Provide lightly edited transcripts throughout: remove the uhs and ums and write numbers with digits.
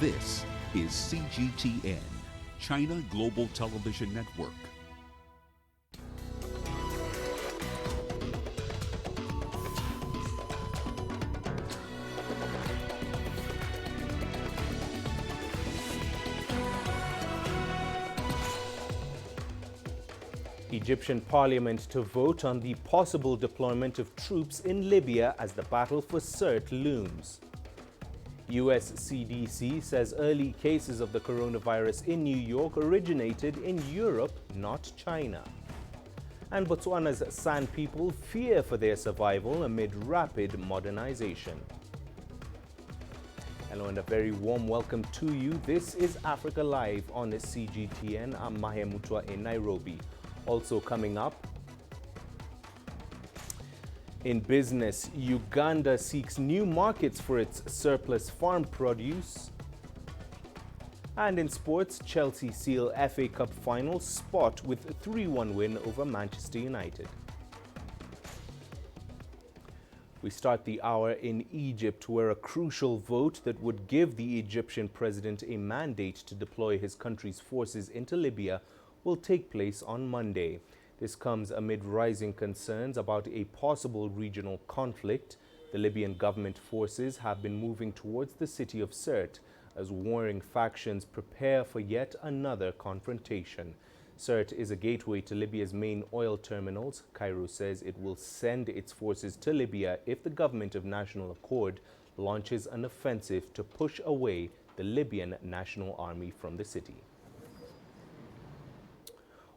This is CGTN, China Global Television Network. Egyptian parliament to vote on the possible deployment of troops in Libya as the battle for Sirte looms. US CDC says early cases of the coronavirus in New York originated in Europe, not China. And Botswana's San people fear for their survival amid rapid modernization. Hello and a very warm welcome to you. This is Africa Live on CGTN. I'm Mahia Mutua in Nairobi. Also coming up, in business, Uganda seeks new markets for its surplus farm produce. And in sports, Chelsea seal FA Cup final spot with a 3-1 win over Manchester United. We start the hour in Egypt, where a crucial vote that would give the Egyptian president a mandate to deploy his country's forces into Libya will take place on Monday. This comes amid rising concerns about a possible regional conflict. The Libyan government forces have been moving towards the city of Sirte as warring factions prepare for yet another confrontation. Sirte is a gateway to Libya's main oil terminals. Cairo says it will send its forces to Libya if the government of national accord launches an offensive to push away the Libyan National Army from the city.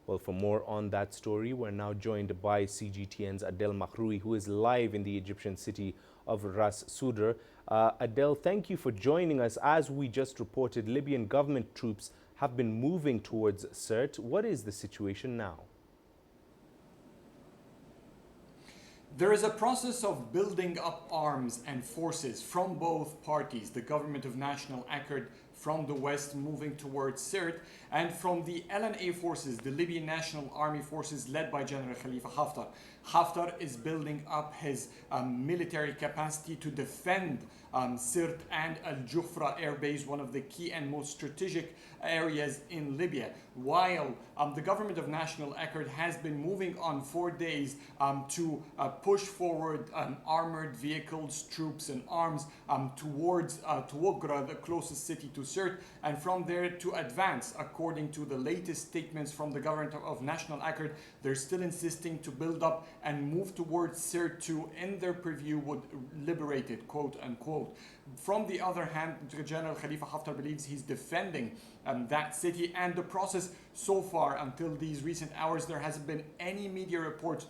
Well, for more on that story, we're now joined by CGTN's Adel Mahroui, who is live in the Egyptian city of Ras Soudr. Adel, thank you for joining us. As we just reported, Libyan government troops have been moving towards Sirte. What is the situation now? There is a process of building up arms and forces from both parties, the government of national accord from the west moving towards Sirte, and from the LNA forces, the Libyan National Army forces led by General Khalifa Haftar. Haftar is building up his military capacity to defend Sirte and Al Jufra air base, one of the key and most strategic areas in Libya, while the government of national accord has been moving on for days to push forward armored vehicles, troops and arms towards Tuwagra, the closest city to Sirte, and from there to advance. According to the latest statements from the government of national accord, they're still insisting to build up and move towards Sirte to, in their preview, would liberate it, quote unquote. From the other hand, General Khalifa Haftar believes he's defending that city, and the process so far, until these recent hours, there hasn't been any media reports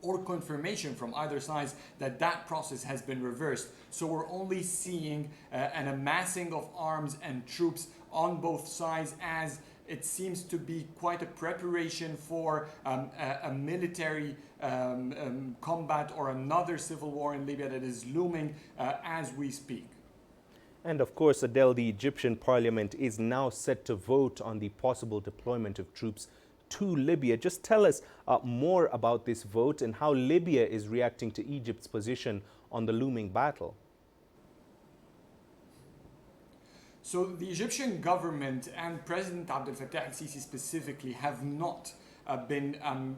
or confirmation from either side that that process has been reversed. So we're only seeing an amassing of arms and troops on both sides, as it seems to be quite a preparation for a military combat or another civil war in Libya that is looming as we speak. And of course, Adel, the Egyptian parliament is now set to vote on the possible deployment of troops to Libya. Just tell us more about this vote and how Libya is reacting to Egypt's position on the looming battle. So the Egyptian government and President Abdel Fattah al-Sisi specifically have not been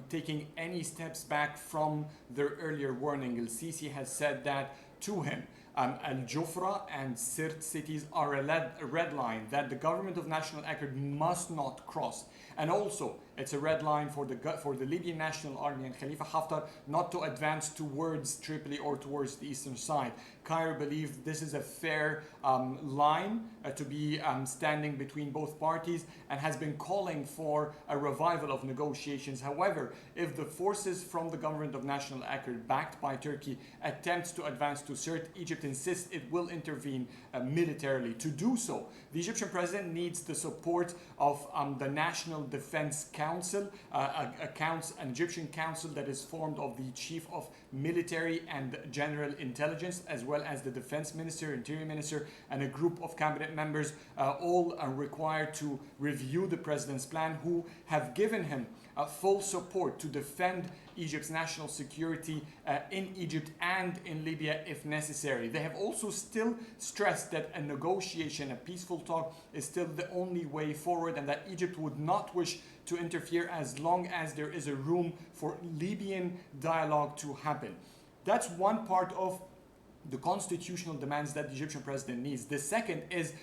taking any steps back from their earlier warning. Al-Sisi has said that to him. Al Jufra and Sirte cities are a red line that the government of national accord must not cross. And also, it's a red line for the Libyan National Army and Khalifa Haftar not to advance towards Tripoli or towards the eastern side. Cairo believes this is a fair line to be standing between both parties, and has been calling for a revival of negotiations. However, if the forces from the government of national accord, backed by Turkey, attempts to advance to Sirte, Egypt insists it will intervene militarily. To do so, the Egyptian president needs the support of the National Defense Cabinet council, an Egyptian council that is formed of the chief of military and general intelligence, as well as the defense minister, interior minister, and a group of cabinet members, all are required to review the president's plan, who have given him full support to defend Egypt's national security in Egypt and in Libya if necessary. They have also still stressed that a negotiation, a peaceful talk, is still the only way forward, and that Egypt would not wish to interfere as long as there is a room for Libyan dialogue to happen. That's one part of the constitutional demands that the Egyptian president needs. The second is,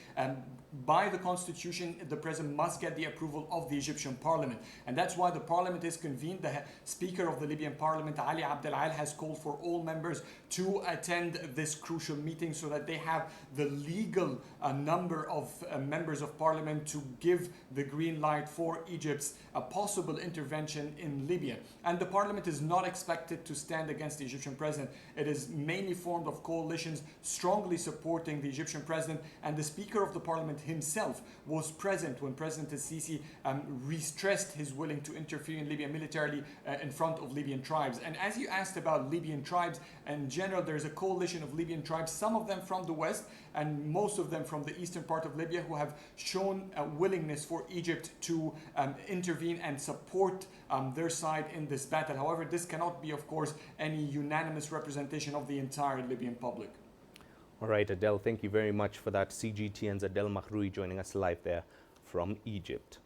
by the constitution, the president must get the approval of the Egyptian parliament. And that's why the parliament is convened. The speaker of the Libyan parliament, Ali Abdel Al, has called for all members to attend this crucial meeting so that they have the legal number of members of parliament to give the green light for Egypt's possible intervention in Libya. And the parliament is not expected to stand against the Egyptian president. It is mainly formed of coalitions strongly supporting the Egyptian president, and the speaker of the parliament himself was present when President al-Sisi re-stressed his willing to interfere in Libya militarily in front of Libyan tribes. And as you asked about Libyan tribes, in general, there's a coalition of Libyan tribes, some of them from the west and most of them from the eastern part of Libya, who have shown a willingness for Egypt to intervene and support their side in this battle. However, this cannot be, of course, any unanimous representation of the entire Libyan public. All right, Adel, thank you very much for that. CGTN's Adel Mahroui joining us live there from Egypt.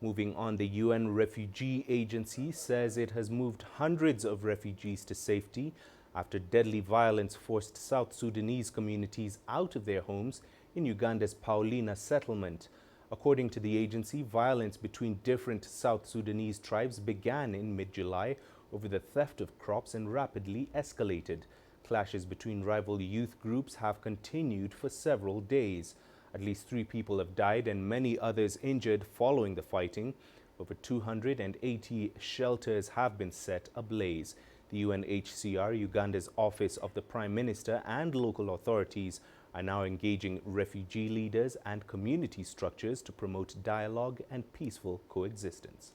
Moving on, the UN Refugee Agency says it has moved hundreds of refugees to safety after deadly violence forced South Sudanese communities out of their homes in Uganda's Paulina settlement. According to the agency, violence between different South Sudanese tribes began in mid-July over the theft of crops and rapidly escalated. Clashes between rival youth groups have continued for several days. At least 3 people have died and many others injured following the fighting. Over 280 shelters have been set ablaze. The UNHCR, Uganda's Office of the Prime Minister, and local authorities are now engaging refugee leaders and community structures to promote dialogue and peaceful coexistence.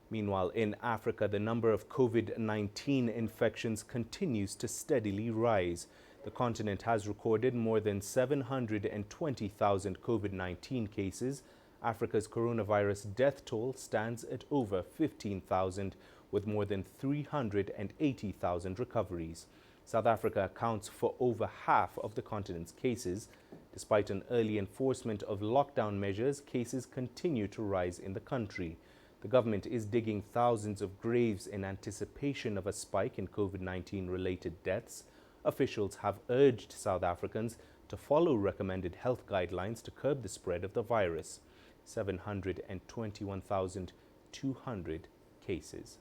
Meanwhile, in Africa, the number of COVID-19 infections continues to steadily rise. The continent has recorded more than 720,000 COVID-19 cases. Africa's coronavirus death toll stands at over 15,000, with more than 380,000 recoveries. South Africa accounts for over half of the continent's cases. Despite an early enforcement of lockdown measures, cases continue to rise in the country. The government is digging thousands of graves in anticipation of a spike in COVID-19 related deaths. Officials have urged South Africans to follow recommended health guidelines to curb the spread of the virus. 721,200 cases.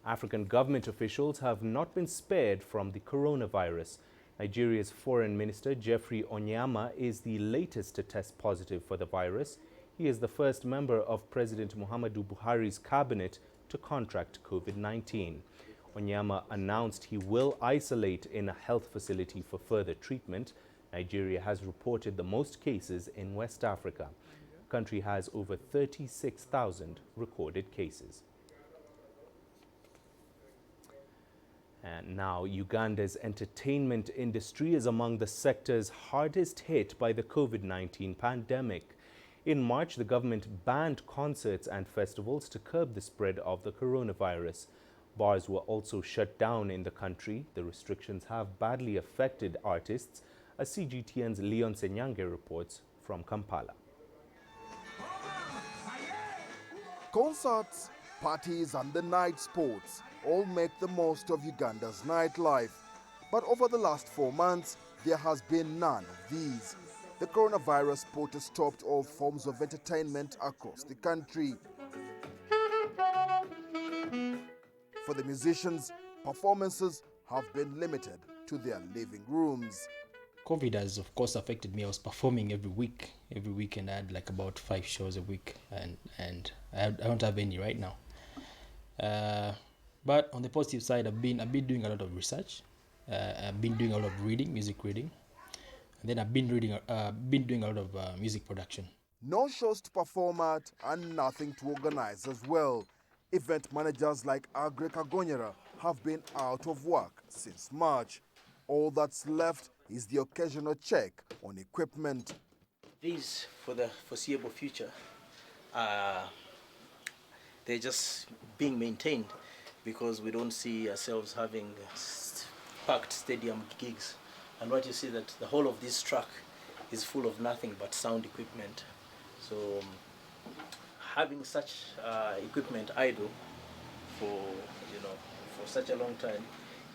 African government officials have not been spared from the coronavirus. Nigeria's Foreign Minister Geoffrey Onyema is the latest to test positive for the virus. He is the first member of President Muhammadu Buhari's cabinet to contract COVID-19. Onyema announced he will isolate in a health facility for further treatment. Nigeria has reported the most cases in West Africa. The country has over 36,000 recorded cases. And now, Uganda's entertainment industry is among the sectors hardest hit by the COVID-19 pandemic. In March, the government banned concerts and festivals to curb the spread of the coronavirus. Bars were also shut down in the country. The restrictions have badly affected artists, as CGTN's Leon Senyange reports from Kampala. Concerts, parties and the night sports all make the most of Uganda's nightlife. But over the last 4 months, there has been none of these. The coronavirus put a stop to all forms of entertainment across the country. For the musicians, performances have been limited to their living rooms. COVID has, of course, affected me. I was performing every weekend. I had like about 5 shows a week, and I don't have any right now. But on the positive side, I've been doing a lot of research. I've been doing a lot of reading, music reading, and then I've been doing a lot of music production. No shows to perform at and nothing to organize as well. Event managers like Agre Kagonyera have been out of work since March. All that's left is the occasional check on equipment. These, for the foreseeable future, they're just being maintained because we don't see ourselves having packed stadium gigs. And what you see that the whole of this truck is full of nothing but sound equipment. So having such equipment idle for such a long time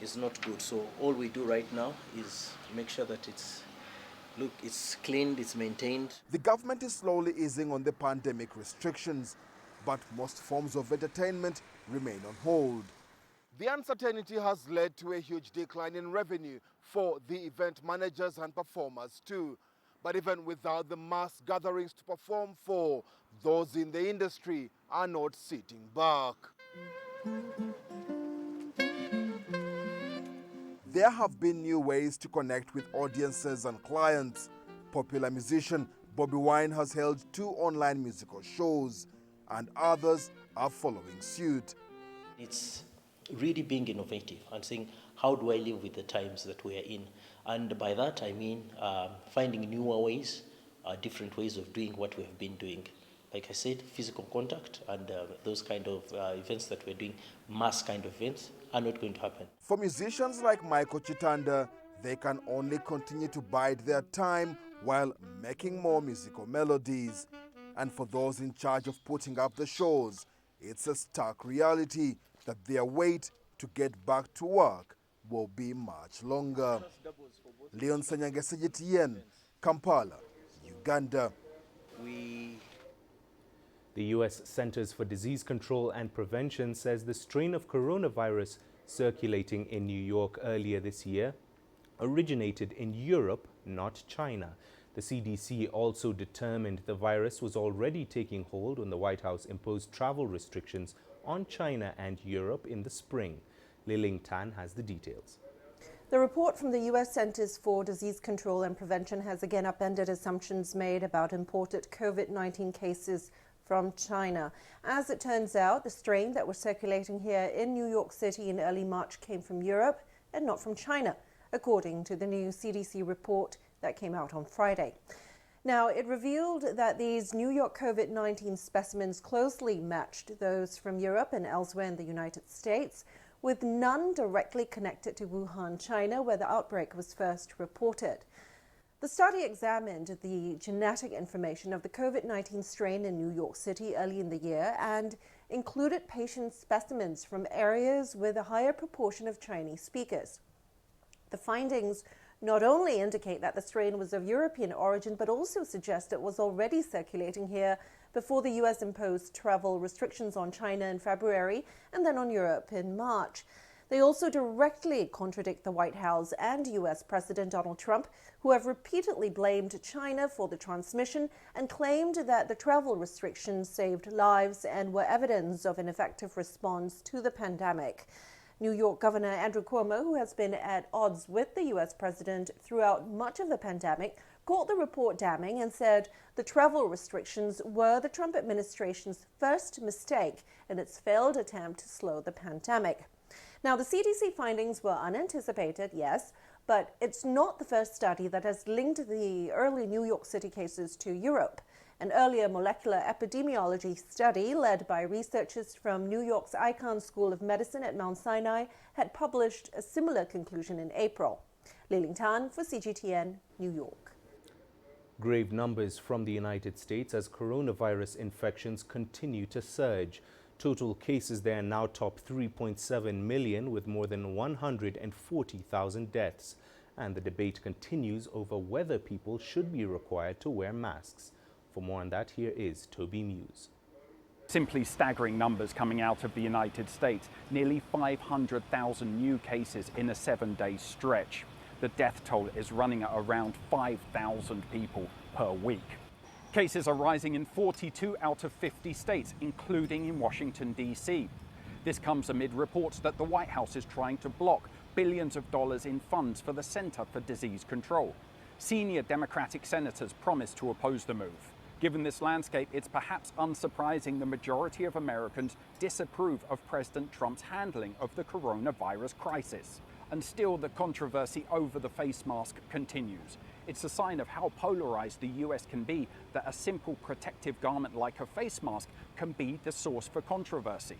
is not good. So all we do right now is make sure that it's cleaned, it's maintained. The government is slowly easing on the pandemic restrictions, but most forms of entertainment remain on hold. The uncertainty has led to a huge decline in revenue for the event managers and performers too. But even without the mass gatherings to perform for, those in the industry are not sitting back. There have been new ways to connect with audiences and clients. Popular musician Bobby Wine has held 2 online musical shows, and others are following suit. It's really being innovative and saying, how do I live with the times that we are in? And by that I mean finding newer ways, different ways of doing what we have been doing. Like I said, physical contact and those kind of events that we're doing, mass kind of events, are not going to happen. For musicians like Michael Chitanda, they can only continue to bide their time while making more musical melodies. And for those in charge of putting up the shows, it's a stark reality that their wait to get back to work will be much longer. Leon Sanyange, CGTN, Kampala, Uganda. The U.S. Centers for Disease Control and Prevention says the strain of coronavirus circulating in New York earlier this year originated in Europe, not China. The CDC also determined the virus was already taking hold when the White House imposed travel restrictions on China and Europe in the spring. Liling Tan has the details. The report from the U.S. Centers for Disease Control and Prevention has again upended assumptions made about imported COVID-19 cases from China. As it turns out, the strain that was circulating here in New York City in early March came from Europe and not from China, according to the new CDC report that came out on Friday. Now, it revealed that these New York COVID-19 specimens closely matched those from Europe and elsewhere in the United States, with none directly connected to Wuhan, China, where the outbreak was first reported. The study examined the genetic information of the COVID-19 strain in New York City early in the year and included patient specimens from areas with a higher proportion of Chinese speakers. The findings not only indicate that the strain was of European origin, but also suggest it was already circulating here before the U.S. imposed travel restrictions on China in February and then on Europe in March. They also directly contradict the White House and U.S. President Donald Trump, who have repeatedly blamed China for the transmission and claimed that the travel restrictions saved lives and were evidence of an effective response to the pandemic. New York Governor Andrew Cuomo, who has been at odds with the U.S. president throughout much of the pandemic, called the report damning and said the travel restrictions were the Trump administration's first mistake in its failed attempt to slow the pandemic. Now, the CDC findings were unanticipated, yes, but it's not the first study that has linked the early New York City cases to Europe. An earlier molecular epidemiology study led by researchers from New York's Icahn School of Medicine at Mount Sinai had published a similar conclusion in April. Liling Tan for CGTN, New York. Grave numbers from the United States as coronavirus infections continue to surge. Total cases there now top 3.7 million with more than 140,000 deaths. And the debate continues over whether people should be required to wear masks. For more on that, here is Toby Muse. Simply staggering numbers coming out of the United States. Nearly 500,000 new cases in a 7-day stretch. The death toll is running at around 5,000 people per week. Cases are rising in 42 out of 50 states, including in Washington, D.C. This comes amid reports that the White House is trying to block billions of dollars in funds for the Center for Disease Control. Senior Democratic senators promised to oppose the move. Given this landscape, it's perhaps unsurprising the majority of Americans disapprove of President Trump's handling of the coronavirus crisis. And still, the controversy over the face mask continues. It's a sign of how polarized the US can be that a simple protective garment like a face mask can be the source for controversy.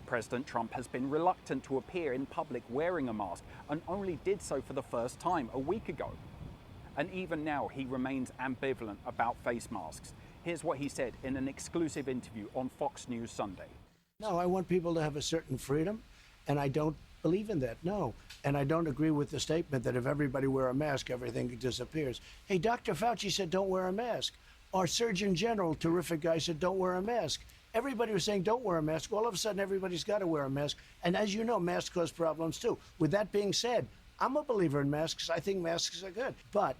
President Trump has been reluctant to appear in public wearing a mask and only did so for the first time a week ago. And even now, he remains ambivalent about face masks. Here's what he said in an exclusive interview on Fox News Sunday. No, I want people to have a certain freedom, and I don't believe in that, no. And I don't agree with the statement that if everybody wear a mask, everything disappears. Hey, Dr. Fauci said don't wear a mask. Our Surgeon General, terrific guy, said don't wear a mask. Everybody was saying don't wear a mask. All of a sudden, everybody's got to wear a mask. And as you know, masks cause problems too. With that being said, I'm a believer in masks. I think masks are good. But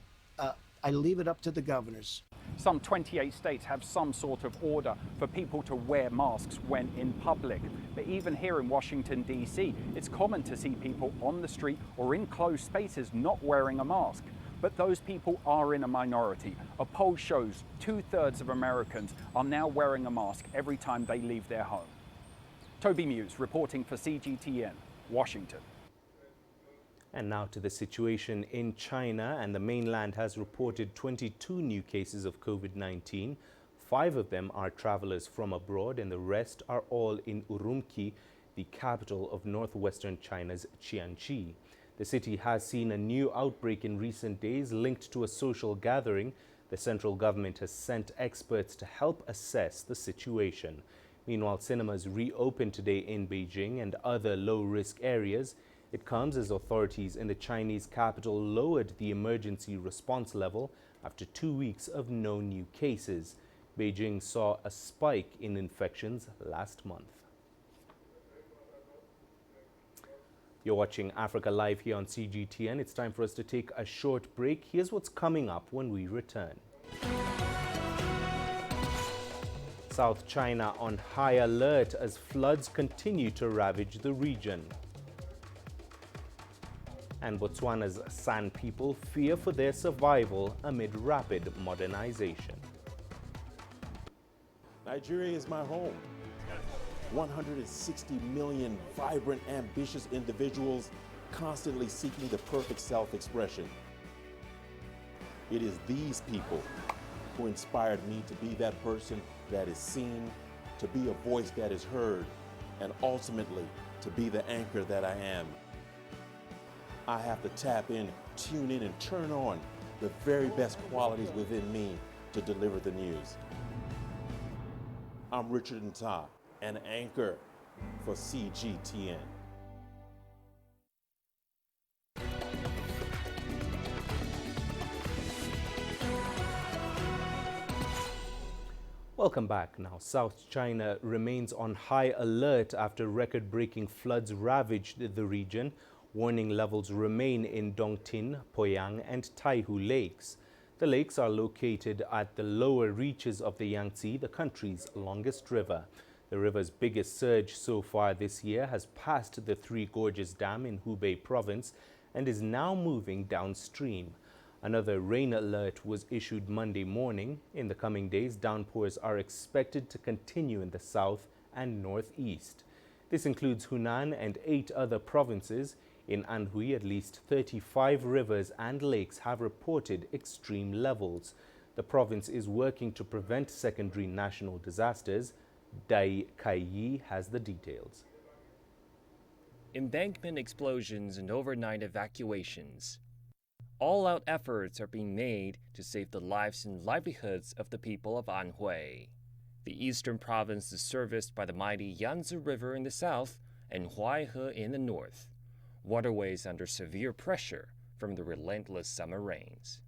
I leave it up to the governors. Some 28 states have some sort of order for people to wear masks when in public. But even here in Washington, D.C., it's common to see people on the street or in closed spaces not wearing a mask. But those people are in a minority. A poll shows 2/3 of Americans are now wearing a mask every time they leave their home. Toby Muse reporting for CGTN, Washington. And now to the situation in China, and the mainland has reported 22 new cases of COVID-19. 5 of them are travelers from abroad, and the rest are all in Urumqi, the capital of northwestern China's Jiangxi. The city has seen a new outbreak in recent days linked to a social gathering. The central government has sent experts to help assess the situation. Meanwhile, cinemas reopened today in Beijing and other low-risk areas. It comes as authorities in the Chinese capital lowered the emergency response level after 2 weeks of no new cases. Beijing saw a spike in infections last month. You're watching Africa Live here on CGTN. It's time for us to take a short break. Here's what's coming up when we return. South China on high alert as floods continue to ravage the region. And Botswana's San people fear for their survival amid rapid modernization. Nigeria is my home. 160 million vibrant, ambitious individuals constantly seeking the perfect self-expression. It is these people who inspired me to be that person that is seen, to be a voice that is heard, and ultimately to be the anchor that I am. I have to tap in, tune in, and turn on the very best qualities within me to deliver the news. I'm Richard Nta, an anchor for CGTN. Welcome back. Now, South China remains on high alert after record-breaking floods ravaged the region. Warning levels remain in Dongtin, Poyang, and Taihu lakes. The lakes are located at the lower reaches of the Yangtze, the country's longest river. The river's biggest surge so far this year has passed the Three Gorges Dam in Hubei province and is now moving downstream. Another rain alert was issued Monday morning. In the coming days, downpours are expected to continue in the south and northeast. This includes Hunan and 8 other provinces. In Anhui, at least 35 rivers and lakes have reported extreme levels. The province is working to prevent secondary national disasters. Dai Kaiyi has the details. Embankment explosions and overnight evacuations. All-out efforts are being made to save the lives and livelihoods of the people of Anhui. The eastern province is serviced by the mighty Yangtze River in the south and Huaihe in the north, waterways under severe pressure from the relentless summer rains.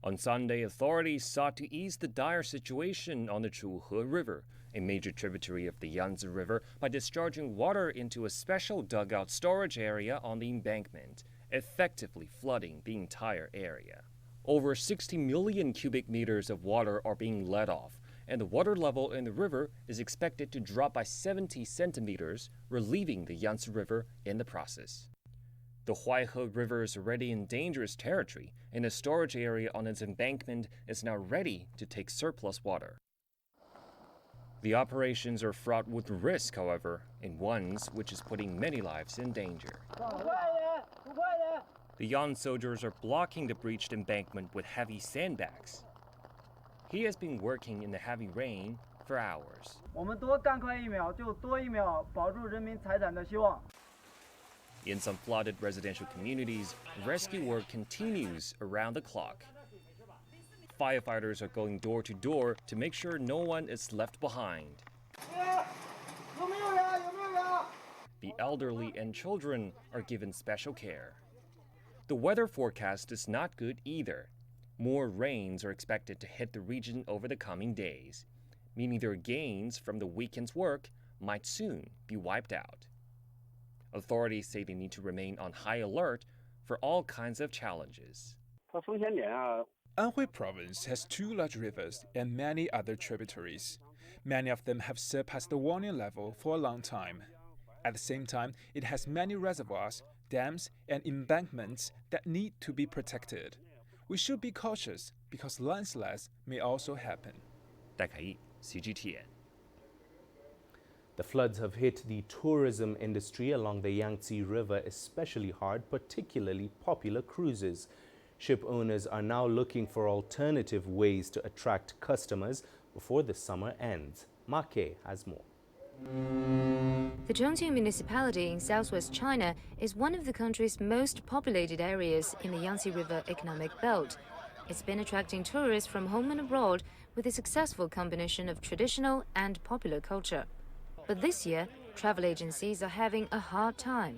On Sunday, authorities sought to ease the dire situation on the Zhuhe River, a major tributary of the Yangtze River, by discharging water into a special dugout storage area on the embankment, effectively flooding the entire area. Over 60 million cubic meters of water are being let off, and the water level in the river is expected to drop by 70 centimeters, relieving the Yangtze River in the process. The Huaihe River is already in dangerous territory, and a storage area on its embankment is now ready to take surplus water. The operations are fraught with risk, however, and ones which is putting many lives in danger. The Yan soldiers are blocking the breached embankment with heavy sandbags. He has been working in the heavy rain for hours. In some flooded residential communities, rescue work continues around the clock. Firefighters are going door to door to make sure no one is left behind. The elderly and children are given special care. The weather forecast is not good either. More rains are expected to hit the region over the coming days, meaning their gains from the weekend's work might soon be wiped out. Authorities say they need to remain on high alert for all kinds of challenges. Anhui Province has 2 large rivers and many other tributaries. Many of them have surpassed the warning level for a long time. At the same time, it has many reservoirs, dams, and embankments that need to be protected. We should be cautious because landslides may also happen. 戴凯毅 CGTN. The floods have hit the tourism industry along the Yangtze River especially hard, particularly popular cruises. Ship owners are now looking for alternative ways to attract customers before the summer ends. Mahia has more. The Chongqing municipality in southwest China is one of the country's most populated areas in the Yangtze River economic belt. It's been attracting tourists from home and abroad with a successful combination of traditional and popular culture. But this year, travel agencies are having a hard time.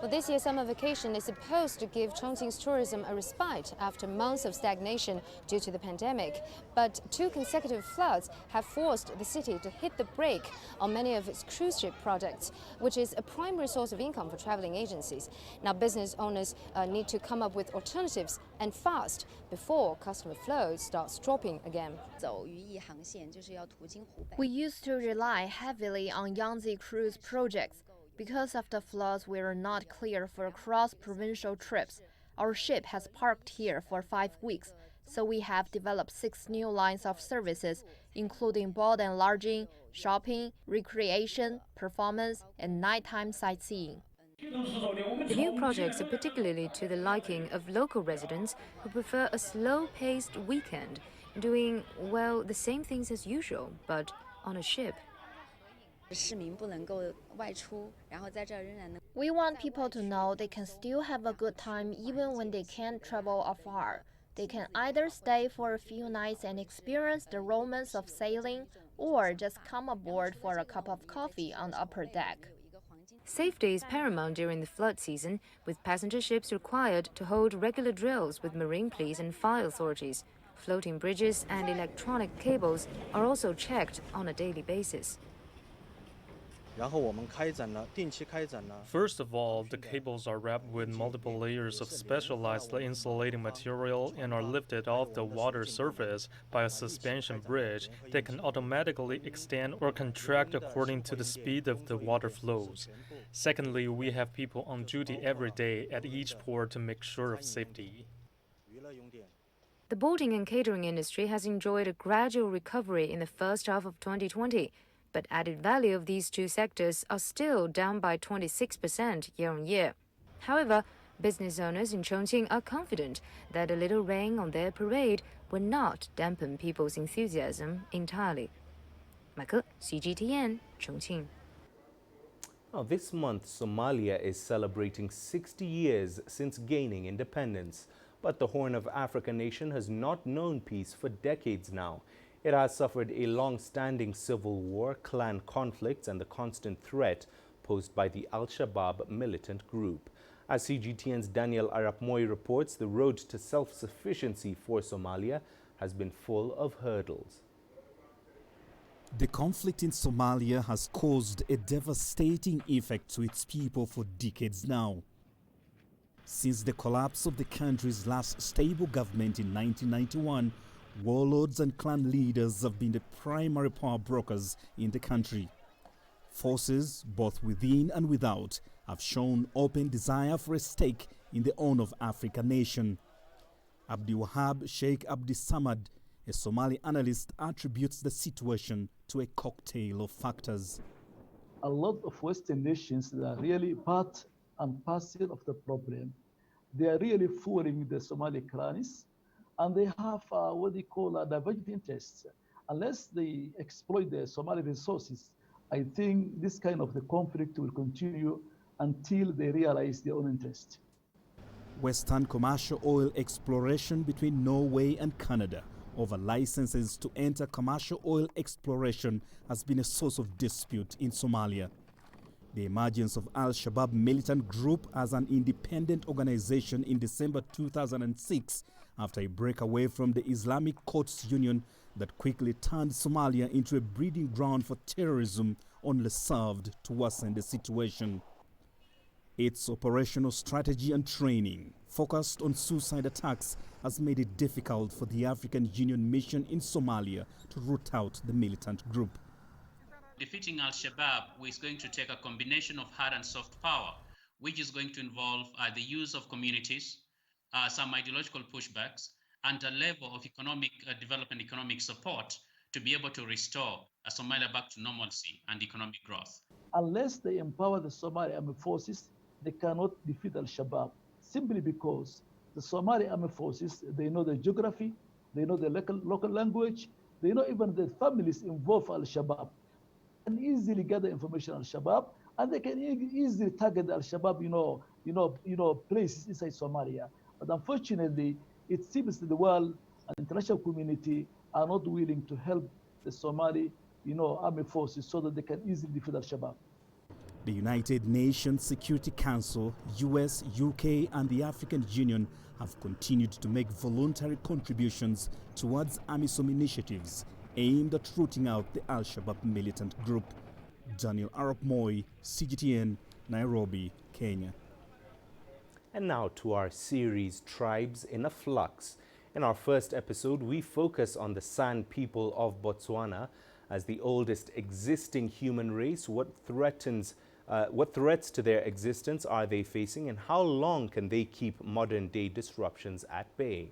Well, this year's summer vacation is supposed to give Chongqing's tourism a respite after months of stagnation due to the pandemic. But 2 consecutive floods have forced the city to hit the brake on many of its cruise ship projects, which is a primary source of income for traveling agencies. Now, business owners need to come up with alternatives and fast before customer flow starts dropping again. We used to rely heavily on Yangtze cruise projects. Because of the floods, we are not clear for cross-provincial trips. Our ship has parked here for 5 weeks, so we have developed 6 new lines of services, including boat enlarging, shopping, recreation, performance, and nighttime sightseeing. The new projects are particularly to the liking of local residents who prefer a slow-paced weekend, doing, well, the same things as usual, but on a ship. We want people to know they can still have a good time even when they can't travel afar. They can either stay for a few nights and experience the romance of sailing, or just come aboard for a cup of coffee on the upper deck. Safety is paramount during the flood season, with passenger ships required to hold regular drills with marine police and fire authorities. Floating bridges and electronic cables are also checked on a daily basis. First of all, the cables are wrapped with multiple layers of specialized insulating material and are lifted off the water surface by a suspension bridge that can automatically extend or contract according to the speed of the water flows. Secondly, we have people on duty every day at each port to make sure of safety. The boating and catering industry has enjoyed a gradual recovery in the first half of 2020. But added value of these 2 sectors are still down by 26% year-on-year. However, business owners in Chongqing are confident that a little rain on their parade will not dampen people's enthusiasm entirely. Michael, CGTN, Chongqing. Now, this month, Somalia is celebrating 60 years since gaining independence. But the Horn of Africa nation has not known peace for decades now. It has suffered a long-standing civil war, clan conflicts, and the constant threat posed by the Al-Shabaab militant group. As CGTN's Daniel Arap-Moy reports, the road to self-sufficiency for Somalia has been full of hurdles. The conflict in Somalia has caused a devastating effect to its people for decades now. Since the collapse of the country's last stable government in 1991, warlords and clan leaders have been the primary power brokers in the country. Forces, both within and without, have shown open desire for a stake in the Horn of Africa nation. Abdi Wahab Sheikh Abdi Samad, a Somali analyst, attributes the situation to a cocktail of factors. A lot of Western nations that are really part and parcel of the problem. They are really fooling the Somali clans, and they have what they call divergent interests. Unless they exploit the Somali resources, I think this kind of the conflict will continue until they realize their own interest. Western commercial oil exploration between Norway and Canada over licenses to enter commercial oil exploration has been a source of dispute in Somalia. The emergence of Al-Shabaab militant group as an independent organization in December 2006 after a breakaway from the Islamic Courts Union that quickly turned Somalia into a breeding ground for terrorism only served to worsen the situation. Its operational strategy and training, focused on suicide attacks, has made it difficult for the African Union mission in Somalia to root out the militant group. Defeating Al-Shabaab is going to take a combination of hard and soft power, which is going to involve the use of communities, some ideological pushbacks, and a level of economic development, economic support to be able to restore Somalia back to normalcy and economic growth. Unless they empower the Somali armed forces, they cannot defeat Al-Shabaab, simply because the Somali armed forces, they know the geography, they know the local language, they know even the families involved Al-Shabaab. Can easily gather information on Al-Shabaab, and they can easily target Al-Shabaab, places inside Somalia. But unfortunately, it seems that the world and international community are not willing to help the Somali, armed forces so that they can easily defeat Al-Shabaab. The United Nations Security Council, US, UK, and the African Union have continued to make voluntary contributions towards AMISOM initiatives aimed at rooting out the Al-Shabaab militant group. Daniel Arap Moi, CGTN, Nairobi, Kenya. And now to our series, Tribes in a Flux. In our first episode, we focus on the San people of Botswana. As the oldest existing human race, what threats to their existence are they facing, and how long can they keep modern-day disruptions at bay?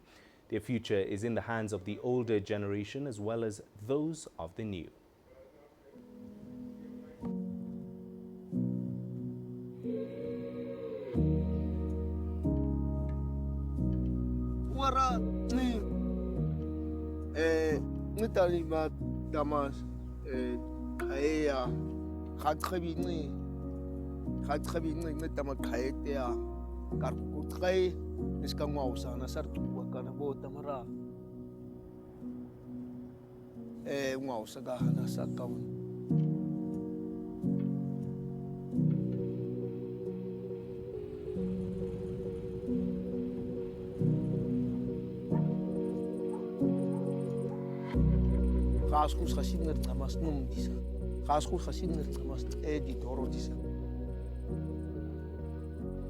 Their future is in the hands of the older generation as well as those of the new. Khaskus khasiner tamas num disa. Khaskus khasiner tamas editoro disa.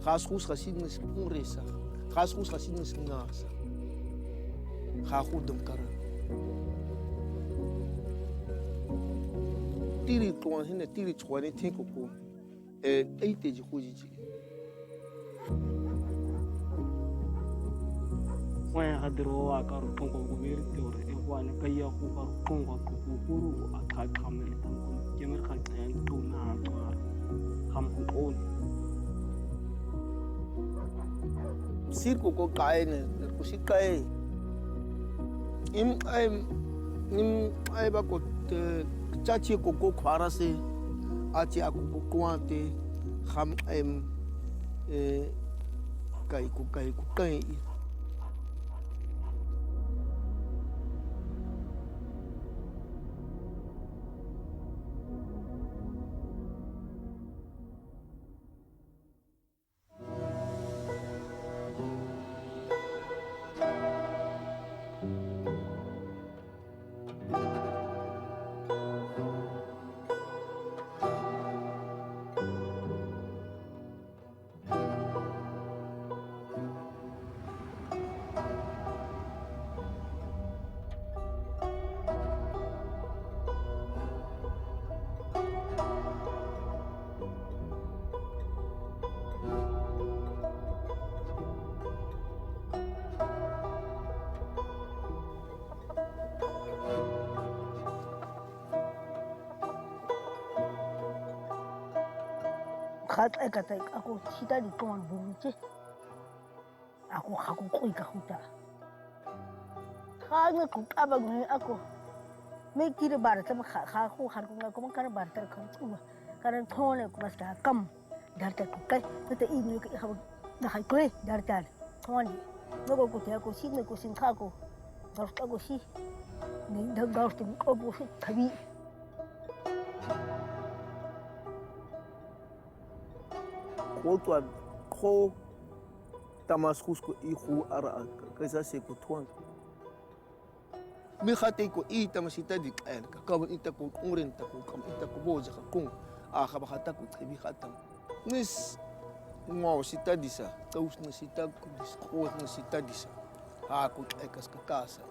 Khaskus khasiner uresa. Khaskus khasiner ngasa. Khakudum kara. Tiri tuan hine tiri chwani thinkuku. Eite jikujiji. When I draw a car to go to one Kaya who are Congo Kuru, a type Hamilton, Jamaican and two now come on. Circo go kaine, Kusikai. I'm able to Chachi Coco Quarase, Achia Kukuante, Ham Kai. khat ekata ako sita di kon buche ako khako koi ka khuta khang ko abag ni ako me kire bar tam kha khu khan ko ko kan bar tar kham chu karan thone ko basta kam dar ta ko kai te I ni ka ha da khai koi dar ta thone no ko te ko sin ko sin kha ko dar ta ko si ni da dar tu ko bu thabi Kotuan ko tamas kusko ihu ara kaisa se ko tuan. Mi khate ko I tamasita di kan ka ka ita ko urin ta ko kam ita ko boja ka kung a ka khata ko tibi khatam. Nis mo sita disa taus na sita ko dis ko na sita disa. Ha ko ekas ka kasa.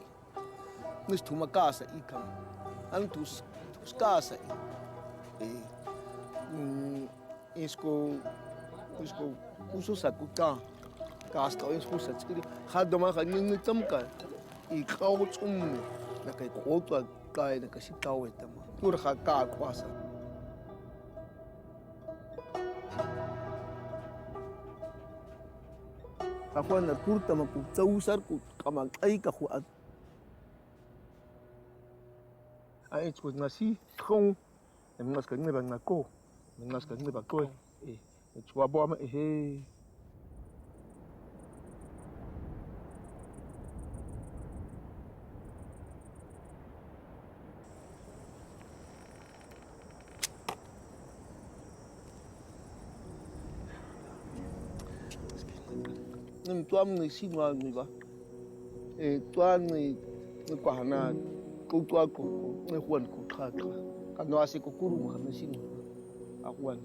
Nis tuma kasa I kam. Antus kasa I. Isko uso sakuta kasta isko satskiri khadama khanin tamka I khawt na kai khotwa kai na kasi tawetama tur kha ka kwasa akwana kurtama ku tsausar ku kama kai ka khu ai tsko nasi khon ngas ka ngeba ngako ngas ka ngeba ko Chua bom he. Nim tuam ni sinwa ni ba. Tuan ni kwa na ko tua ko ni huan ko kha. Ka no asi ko kuru mo na sinwa. Akwan.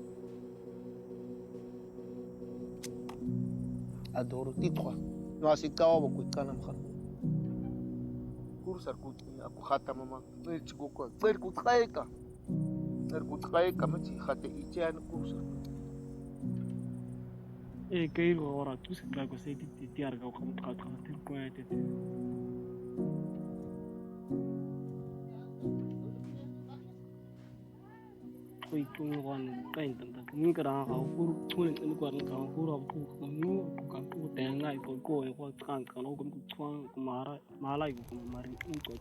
Adoro titwa no asi kawa ko kana mkha kursar ko aku khata mama ne chigo ko ber ko tsaika machi khate ichian kursar كاين ورا توس كلاكو سيدي تيار كاو خمط خاطر تيكوات koy tung wan kain tam tak ni kara ha pur thun ni kwar ka pur ab ku nu ka ku te ngai ko ko kan kan o ko twang ko mara malai ko mari ni ko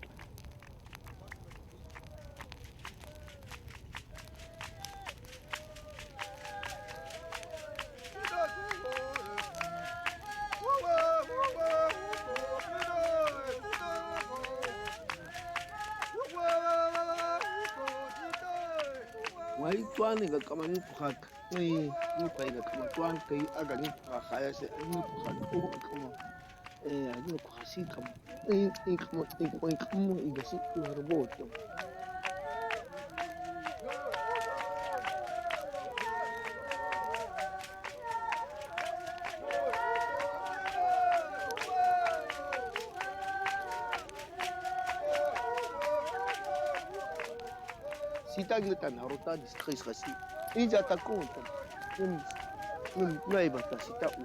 wai tuan ni ga kama ni phak ni pai ga kama tuan kai aga ni phak khaya se ni phak ko kama ni ko khasi kama ni kama ni ko kama I ga si ko robot Sita kita narota di stress kasi. Ija ta conta. Não bata sita u.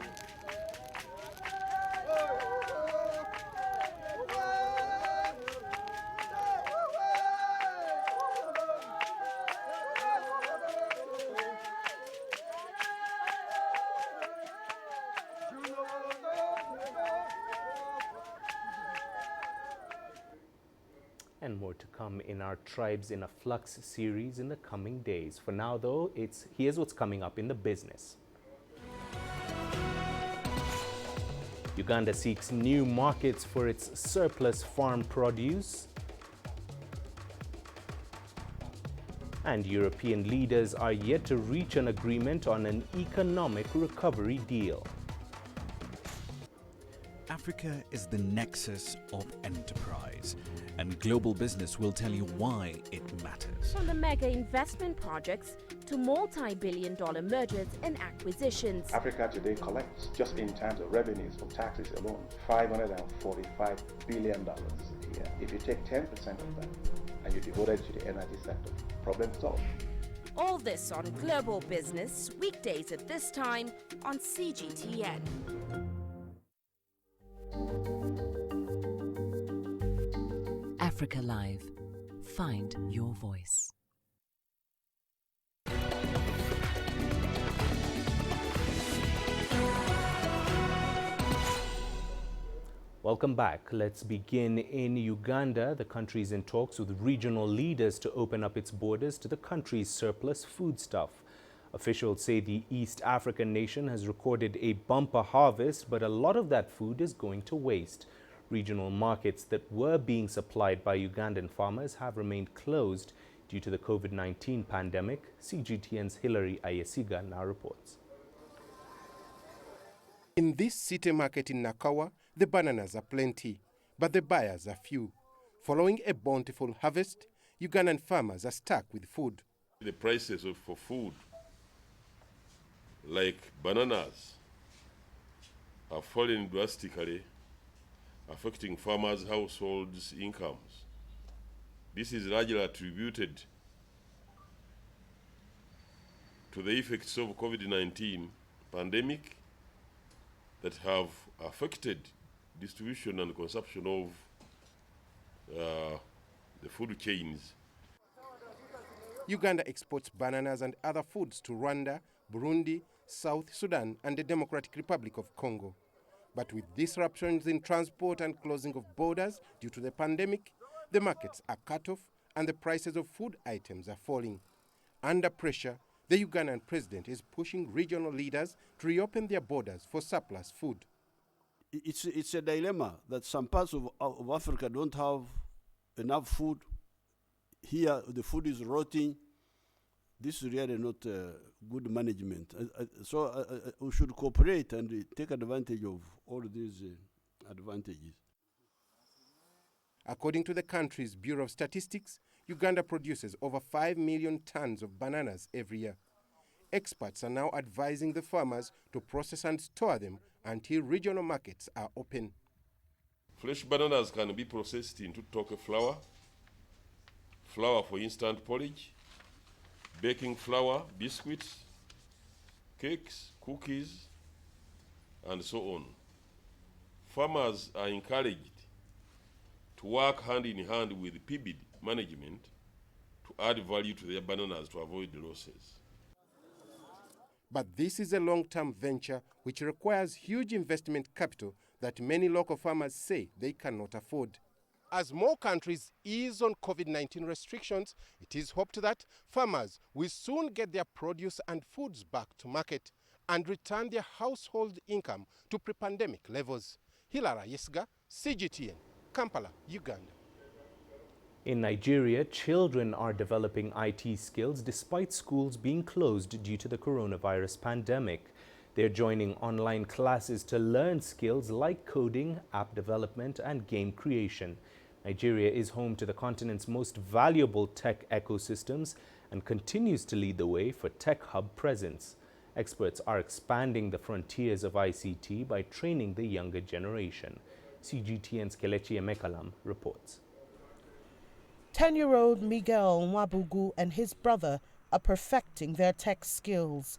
And more to come in our Tribes in a Flux series in the coming days. For now, though, here's what's coming up in the business. Uganda seeks new markets for its surplus farm produce. And European leaders are yet to reach an agreement on an economic recovery deal. Africa is the nexus of enterprise, and global business will tell you why it matters. From the mega investment projects to multi-billion-dollar mergers and acquisitions. Africa today collects, just in terms of revenues from taxes alone, $545 billion a year. If you take 10% of that and you devote it to the energy sector, problem solved. All this on Global Business, weekdays at this time on CGTN. Africa Live. Find your voice. Welcome back. Let's begin in Uganda. The country is in talks with regional leaders to open up its borders to the country's surplus foodstuff. Officials say the East African nation has recorded a bumper harvest, but a lot of that food is going to waste. Regional markets that were being supplied by Ugandan farmers have remained closed due to the COVID-19 pandemic. CGTN's Hilary Ayesiga now reports. In this city market in Nakawa, the bananas are plenty, but the buyers are few. Following a bountiful harvest, Ugandan farmers are stuck with food. The prices for food, like bananas, are falling drastically, affecting farmers' households' incomes. This is largely attributed to the effects of COVID-19 pandemic that have affected distribution and consumption of the food chains. Uganda exports bananas and other foods to Rwanda, Burundi, South Sudan and the Democratic Republic of Congo. But with disruptions in transport and closing of borders due to the pandemic, the markets are cut off and the prices of food items are falling. Under pressure, the Ugandan president is pushing regional leaders to reopen their borders for surplus food. It's a dilemma that some parts of Africa don't have enough food. Here, the food is rotting. This is really not good management. So we should cooperate and take advantage of all these advantages. According to the country's Bureau of Statistics, Uganda produces over 5 million tons of bananas every year. Experts are now advising the farmers to process and store them until regional markets are open. Fresh bananas can be processed into toke flour, flour for instant porridge, baking flour, biscuits, cakes, cookies, and so on. Farmers are encouraged to work hand in hand with PIBID management to add value to their bananas to avoid losses. But this is a long-term venture which requires huge investment capital that many local farmers say they cannot afford. As more countries ease on COVID-19 restrictions, it is hoped that farmers will soon get their produce and foods back to market and return their household income to pre-pandemic levels. Hilary Ayesiga, CGTN, Kampala, Uganda. In Nigeria, children are developing IT skills despite schools being closed due to the coronavirus pandemic. They're joining online classes to learn skills like coding, app development, and game creation. Nigeria is home to the continent's most valuable tech ecosystems and continues to lead the way for tech hub presence. Experts are expanding the frontiers of ICT by training the younger generation. CGTN's Kelechi Emekalam reports. 10-year-old Miguel Nwabugu and his brother are perfecting their tech skills.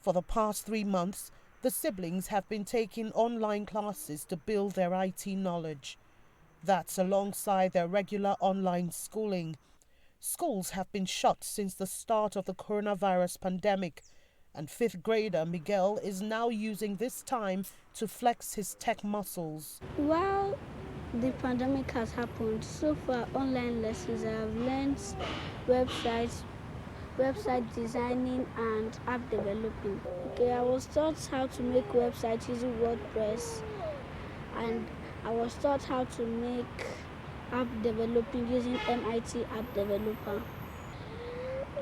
For the past 3 months, the siblings have been taking online classes to build their IT knowledge. That's alongside their regular online schooling. Schools have been shut since the start of the coronavirus pandemic, and 5th grader Miguel is now using this time to flex his tech muscles. While the pandemic has happened, so far online lessons I have learned website designing and app developing. Okay, I was taught how to make websites using WordPress, and I was taught how to make app developing using MIT App Developer.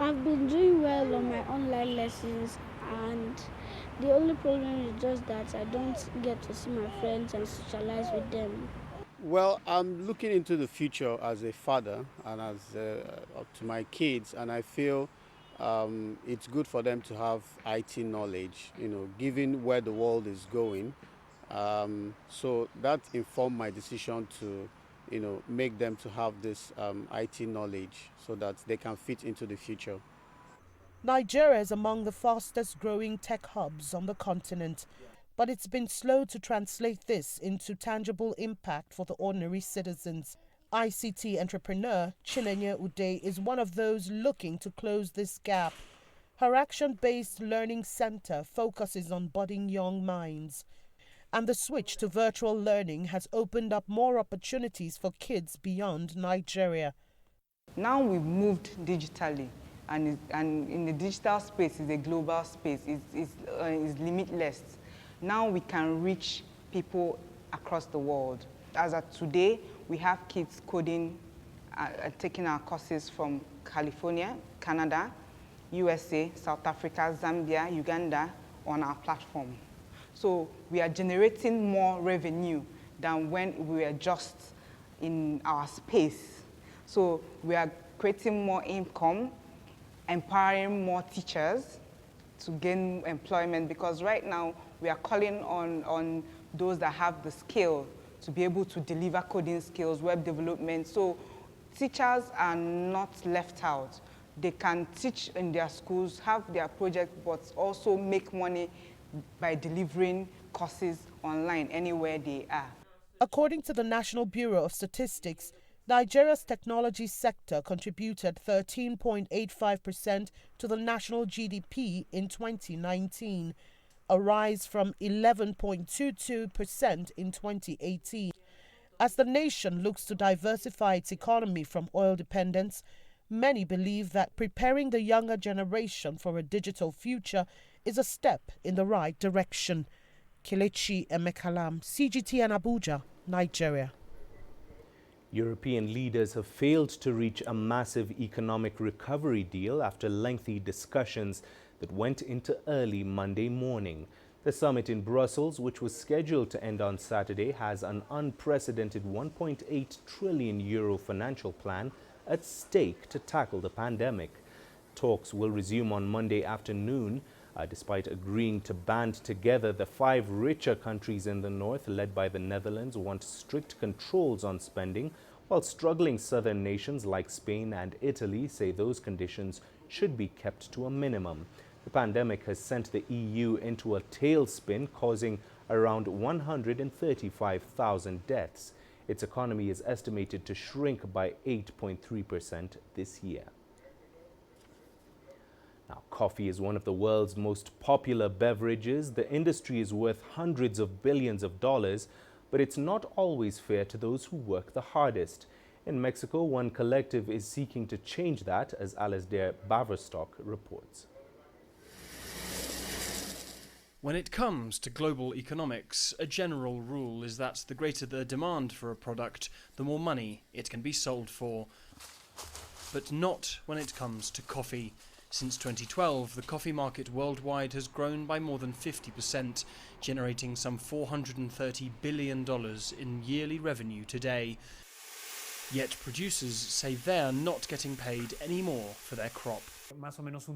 I've been doing well on my online lessons, and the only problem is just that I don't get to see my friends and socialize with them. Well, I'm looking into the future as a father and as to my kids, and I feel it's good for them to have IT knowledge, given where the world is going. So that informed my decision to, make them to have this IT knowledge so that they can fit into the future. Nigeria is among the fastest growing tech hubs on the continent, but it's been slow to translate this into tangible impact for the ordinary citizens. ICT entrepreneur Chinenye Ude is one of those looking to close this gap. Her action-based learning center focuses on budding young minds. and the switch to virtual learning has opened up more opportunities for kids beyond Nigeria. Now we've moved digitally, and in the digital space is a global space, is limitless. Now we can reach people across the world. As of today, we have kids coding, taking our courses from California, Canada, USA, South Africa, Zambia, Uganda on our platform. So we are generating more revenue than when we were just in our space. So we are creating more income, empowering more teachers to gain employment, because right now we are calling on those that have the skill to be able to deliver coding skills, web development. So teachers are not left out. They can teach in their schools, have their project, but also make money by delivering courses online anywhere they are. According to the National Bureau of Statistics, Nigeria's technology sector contributed 13.85% to the national GDP in 2019, a rise from 11.22% in 2018. As the nation looks to diversify its economy from oil dependence, many believe that preparing the younger generation for a digital future is a step in the right direction. Kelechi Emekalam, CGT and Abuja, Nigeria. European leaders have failed to reach a massive economic recovery deal after lengthy discussions that went into early Monday morning. The summit in Brussels, which was scheduled to end on Saturday, has an unprecedented €1.8 trillion financial plan at stake to tackle the pandemic. Talks will resume on Monday afternoon, despite agreeing to band together. The 5 richer countries in the north, led by the Netherlands, want strict controls on spending, while struggling southern nations like Spain and Italy say those conditions should be kept to a minimum. The pandemic has sent the EU into a tailspin, causing around 135,000 deaths. Its economy is estimated to shrink by 8.3% this year. Now, coffee is one of the world's most popular beverages. The industry is worth hundreds of billions of dollars, but it's not always fair to those who work the hardest. In Mexico, one collective is seeking to change that, as Alasdair Baverstock reports. When it comes to global economics, a general rule is that the greater the demand for a product, the more money it can be sold for. But not when it comes to coffee. Since 2012, the coffee market worldwide has grown by more than 50%, generating some $430 billion in yearly revenue today. Yet producers say they're not getting paid any more for their crop.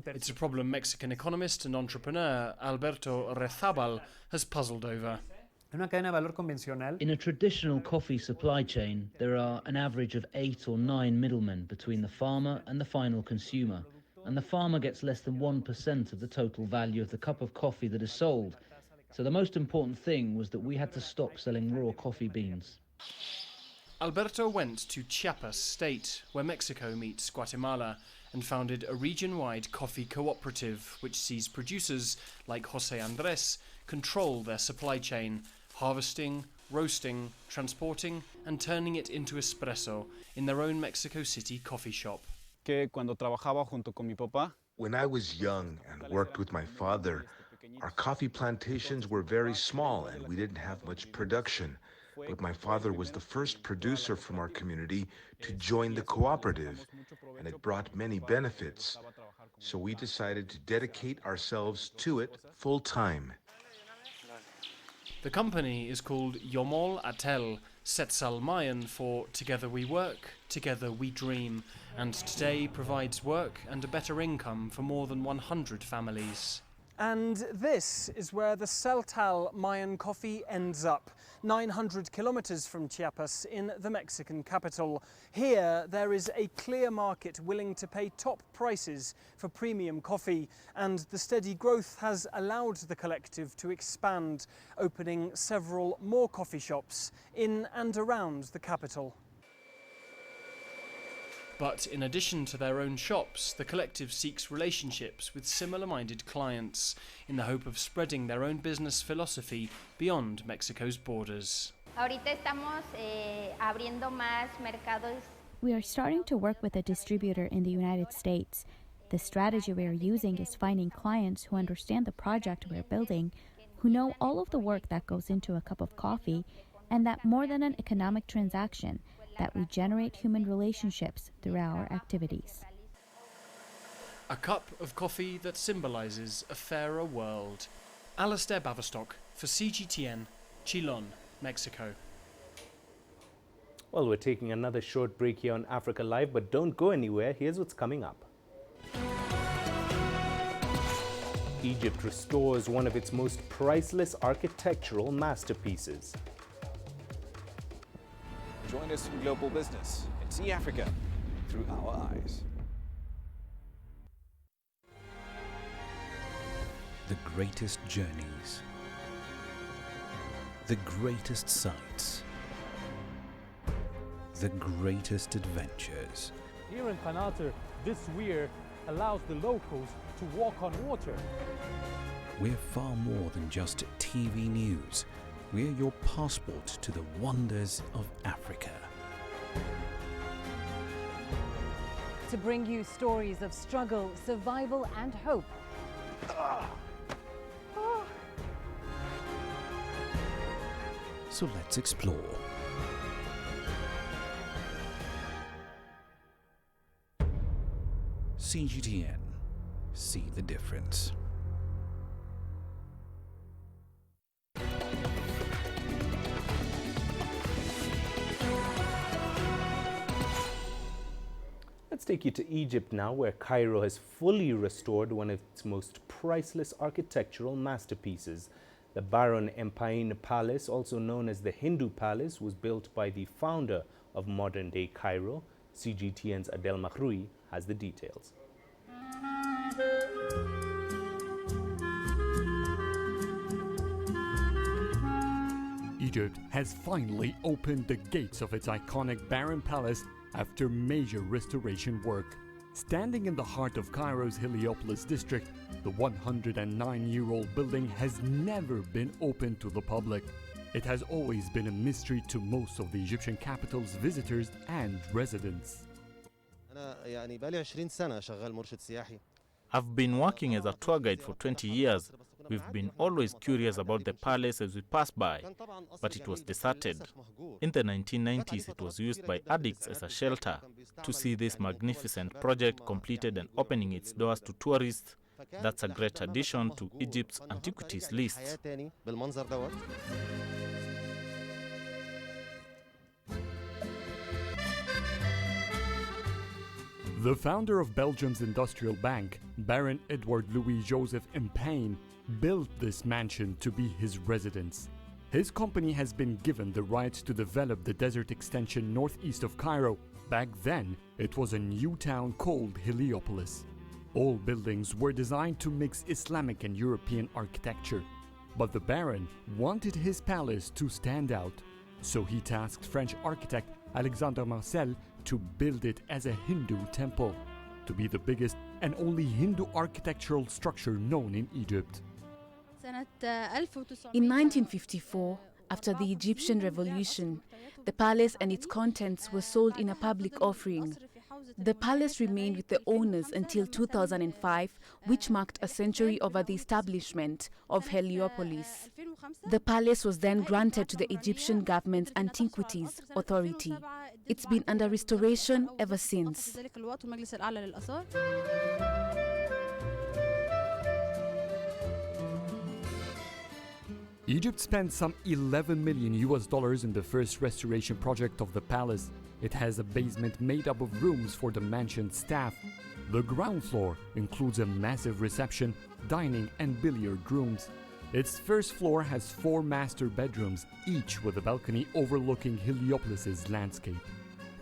It's a problem Mexican economist and entrepreneur Alberto Rezabal has puzzled over. In a traditional coffee supply chain, there are an average of 8 or 9 middlemen between the farmer and the final consumer, and the farmer gets less than 1% of the total value of the cup of coffee that is sold. So the most important thing was that we had to stop selling raw coffee beans. Alberto went to Chiapas state, where Mexico meets Guatemala, and founded a region-wide coffee cooperative which sees producers like José Andrés control their supply chain, harvesting, roasting, transporting and turning it into espresso in their own Mexico City coffee shop. When I was young and worked with my father, our coffee plantations were very small and we didn't have much production. But my father was the first producer from our community to join the cooperative, and it brought many benefits. So we decided to dedicate ourselves to it full time. The company is called Yomol Atel, Setzal Mayan for Together We Work, Together We Dream, and today provides work and a better income for more than 100 families. And this is where the Celtal Mayan coffee ends up, 900 kilometers from Chiapas in the Mexican capital. Here, there is a clear market willing to pay top prices for premium coffee, and the steady growth has allowed the collective to expand, opening several more coffee shops in and around the capital. But in addition to their own shops, the collective seeks relationships with similar-minded clients in the hope of spreading their own business philosophy beyond Mexico's borders. We are starting to work with a distributor in the United States. The strategy we are using is finding clients who understand the project we're building, who know all of the work that goes into a cup of coffee, and that more than an economic transaction, that we generate human relationships through our activities. A cup of coffee that symbolises a fairer world. Alistair Baverstock for CGTN, Chilon, Mexico. Well, we're taking another short break here on Africa Live, but don't go anywhere. Here's what's coming up. Egypt restores one of its most priceless architectural masterpieces. Join us in global business and see Africa through our eyes. The greatest journeys, the greatest sights, the greatest adventures. Here in Qanater, this weir allows the locals to walk on water. We're far more than just TV news. We're your passport to the wonders of Africa. To bring you stories of struggle, survival and hope. So let's explore. CGTN. See the difference. Let's take you to Egypt now, where Cairo has fully restored one of its most priceless architectural masterpieces. The Baron Empain Palace, also known as the Hindu Palace, was built by the founder of modern-day Cairo. CGTN's Adel Makhroui has the details. Egypt has finally opened the gates of its iconic Baron Palace after major restoration work. Standing in the heart of Cairo's Heliopolis district, the 109-year-old building has never been open to the public. It has always been a mystery to most of the Egyptian capital's visitors and residents. I've been working as a tour guide for 20 years. We've been always curious about the palace as we pass by, but it was deserted. In the 1990s, it was used by addicts as a shelter. To see this magnificent project completed and opening its doors to tourists, that's a great addition to Egypt's antiquities list. The founder of Belgium's industrial bank, Baron Edward Louis Joseph Empain, built this mansion to be his residence. His company has been given the right to develop the desert extension northeast of Cairo. Back then, it was a new town called Heliopolis. All buildings were designed to mix Islamic and European architecture. But the Baron wanted his palace to stand out, so he tasked French architect Alexandre Marcel to build it as a Hindu temple, to be the biggest and only Hindu architectural structure known in Egypt. In 1954, after the Egyptian Revolution, the palace and its contents were sold in a public offering. The palace remained with the owners until 2005, which marked a century over the establishment of Heliopolis. The palace was then granted to the Egyptian government's Antiquities Authority. It's been under restoration ever since. Egypt spent some $11 million in the first restoration project of the palace. It has a basement made up of rooms for the mansion's staff. The ground floor includes a massive reception, dining and billiard rooms. Its first floor has 4 master bedrooms, each with a balcony overlooking Heliopolis' landscape.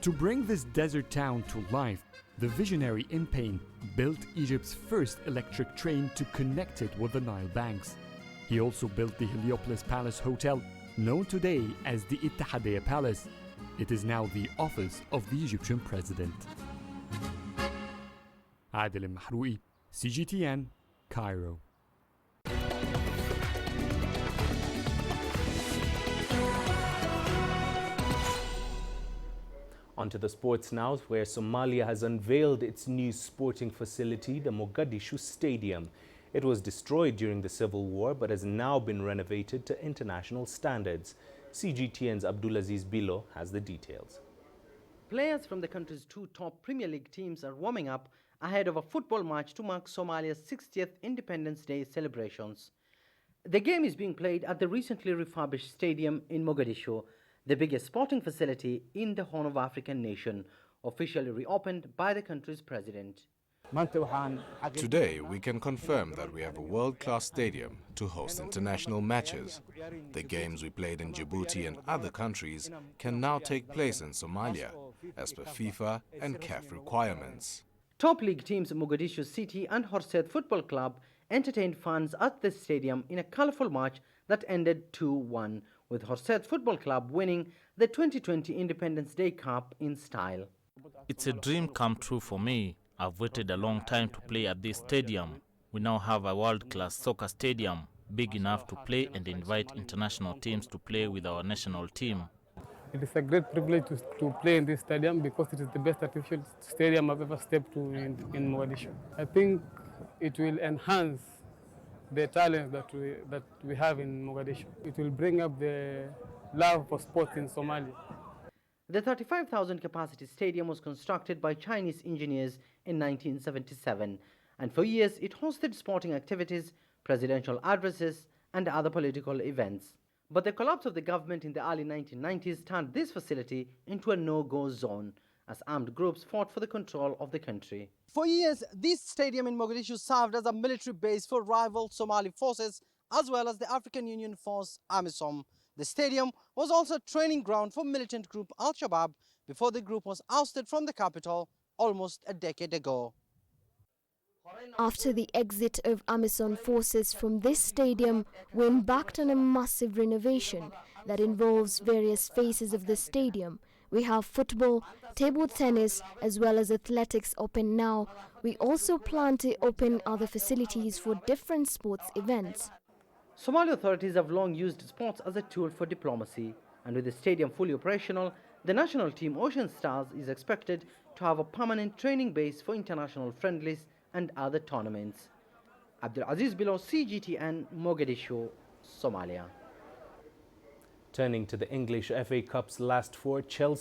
To bring this desert town to life, the visionary Empain built Egypt's first electric train to connect it with the Nile banks. He also built the Heliopolis Palace Hotel, known today as the Ittihadiyya Palace. It is now the office of the Egyptian president. Adil Mahroui, CGTN, Cairo. On to the sports now, where Somalia has unveiled its new sporting facility, the Mogadishu Stadium. It was destroyed during the civil war but has now been renovated to international standards. CGTN's Abdulaziz Bilo has the details. Players from the country's two top Premier League teams are warming up ahead of a football match to mark Somalia's 60th Independence Day celebrations. The game is being played at the recently refurbished stadium in Mogadishu, the biggest sporting facility in the Horn of African nation, officially reopened by the country's president. Today, we can confirm that we have a world-class stadium to host international matches. The games we played in Djibouti and other countries can now take place in Somalia, as per FIFA and CAF requirements. Top league teams Mogadishu City and Horset Football Club entertained fans at the stadium in a colourful match that ended 2-1, with Horset Football Club winning the 2020 Independence Day Cup in style. It's a dream come true for me. I've waited a long time to play at this stadium. We now have a world-class soccer stadium, big enough to play and invite international teams to play with our national team. It is a great privilege to play in this stadium because it is the best artificial stadium I've ever stepped to in Mogadishu. I think it will enhance the talent that we have in Mogadishu. It will bring up the love for sports in Somalia. The 35,000 capacity stadium was constructed by Chinese engineers in 1977, and for years it hosted sporting activities, presidential addresses, and other political events. But the collapse of the government in the early 1990s turned this facility into a no-go zone, as armed groups fought for the control of the country. For years, this stadium in Mogadishu served as a military base for rival Somali forces, as well as the African Union force AMISOM. The stadium was also a training ground for militant group Al-Shabaab before the group was ousted from the capital almost a decade ago. After the exit of AMISOM forces from this stadium, we embarked on a massive renovation that involves various phases of the stadium. We have football, table tennis, as well as athletics open now. We also plan to open other facilities for different sports events. Somali authorities have long used sports as a tool for diplomacy, and with the stadium fully operational, the national team Ocean Stars is expected to have a permanent training base for international friendlies and other tournaments. Abdulaziz Bilo, CGTN, Mogadishu, Somalia. Turning to the English FA Cup's last four, Chelsea